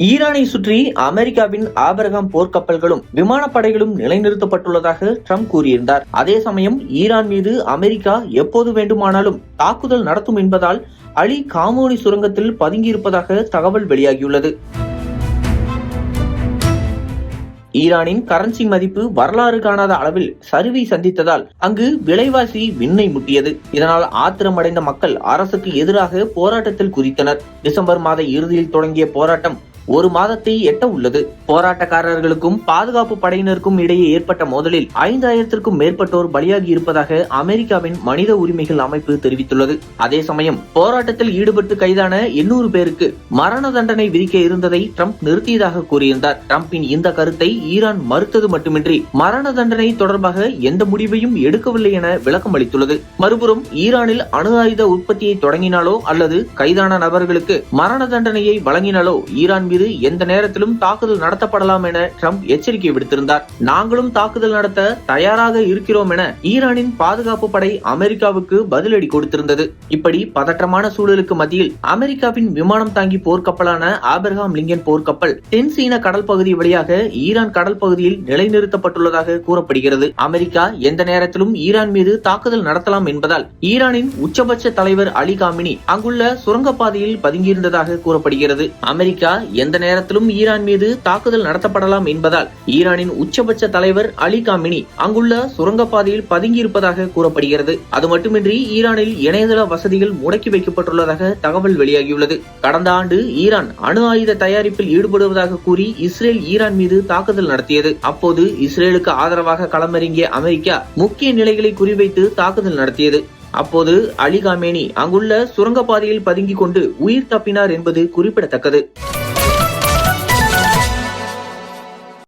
ஈரானை சுற்றி அமெரிக்காவின் ஆபிரகாம் போர்க்கப்பல்களும் விமானப்படைகளும் நிலைநிறுத்தப்பட்டுள்ளதாக ட்ரம்ப் கூறியிருந்தார். அதே சமயம் ஈரான் மீது அமெரிக்கா எப்போது வேண்டுமானாலும் தாக்குதல் நடத்தும் என்பதால் அலி காமோனி சுரங்கத்தில் பதுங்கியிருப்பதாக தகவல் வெளியாகியுள்ளது. ஈரானின் கரன்சி மதிப்பு வரலாறு காணாத அளவில் சரிவை சந்தித்ததால் அங்கு விலைவாசி விண்ணை முட்டியது. இதனால் ஆத்திரமடைந்த மக்கள் அரசுக்கு எதிராக போராட்டத்தில் குதித்தனர். டிசம்பர் மாத இறுதியில் தொடங்கிய போராட்டம் ஒரு மாதத்தை எட்ட உள்ளது. போராட்டக்காரர்களுக்கும் பாதுகாப்பு படையினருக்கும் இடையே ஏற்பட்ட மோதலில் 5000த்திற்கும் மேற்பட்டோர் பலியாகி இருப்பதாக அமெரிக்காவின் மனித உரிமைகள் அமைப்பு தெரிவித்துள்ளது. அதே சமயம் போராட்டத்தில் ஈடுபட்டு கைதான 800 பேருக்கு மரண தண்டனை விதிக்க இருந்ததை ட்ரம்ப் நிறுத்தியதாக கூறியிருந்தார். ட்ரம்பின் இந்த கருத்தை ஈரான் மறுத்தது மட்டுமின்றி மரண தண்டனை தொடர்பாக எந்த முடிவையும் எடுக்கவில்லை என விளக்கம் அளித்துள்ளது. மறுபுறம் ஈரானில் அணு ஆயுத உற்பத்தியை தொடங்கினாலோ அல்லது கைதான நபர்களுக்கு மரண தண்டனையை வழங்கினாலோ ஈரான் மீது எந்த நேரத்திலும் தாக்குதல் நடத்தப்படலாம் என ட்ரம்ப் எச்சரிக்கை விடுத்திருந்தார். நாங்களும் தாக்குதல் நடத்த தயாராக இருக்கிறோம் என ஈரானின் பாதுகாப்பு படை அமெரிக்காவுக்கு பதிலடி கொடுத்திருந்தது. இப்படி பதற்றமான சூழலுக்கு மத்தியில் அமெரிக்காவின் விமானம் தாங்கி போர்க்கப்பலான ஆபிரகாம் லிங்கன் போர்க்கப்பல் தென் சீன கடல் பகுதி வழியாக ஈரான் கடல் பகுதியில் நிலைநிறுத்தப்பட்டுள்ளதாக கூறப்படுகிறது. அமெரிக்கா எந்த நேரத்திலும் ஈரான் மீது தாக்குதல் நடத்தலாம் என்பதால் ஈரானின் உச்சபட்ச தலைவர் அலி காமினி அங்குள்ள சுரங்கப்பாதையில் பதுங்கியிருந்ததாக கூறப்படுகிறது. அமெரிக்கா எந்த நேரத்திலும் ஈரான் மீது தாக்குதல் நடத்தப்படலாம் என்பதால் ஈரானின் உச்சபட்ச தலைவர் அலி காமினி அங்குள்ள சுரங்கப்பாதையில் பதுங்கியிருப்பதாக கூறப்படுகிறது. அது மட்டுமின்றி ஈரானில் இணையதள வசதிகள் முடக்கி வைக்கப்பட்டுள்ளதாக தகவல் வெளியாகியுள்ளது. கடந்த ஆண்டு ஈரான் அணு ஆயுத தயாரிப்பில் ஈடுபடுவதாக கூறி இஸ்ரேல் ஈரான் மீது தாக்குதல் நடத்தியது. அப்போது இஸ்ரேலுக்கு ஆதரவாக களமிறங்கிய அமெரிக்கா முக்கிய நிலைகளை குறிவைத்து தாக்குதல் நடத்தியது. அப்போது அலி காமேனி அங்குள்ள சுரங்கப்பாதையில் பதுங்கிக் கொண்டு உயிர் தப்பினார் என்பது குறிப்பிடத்தக்கது.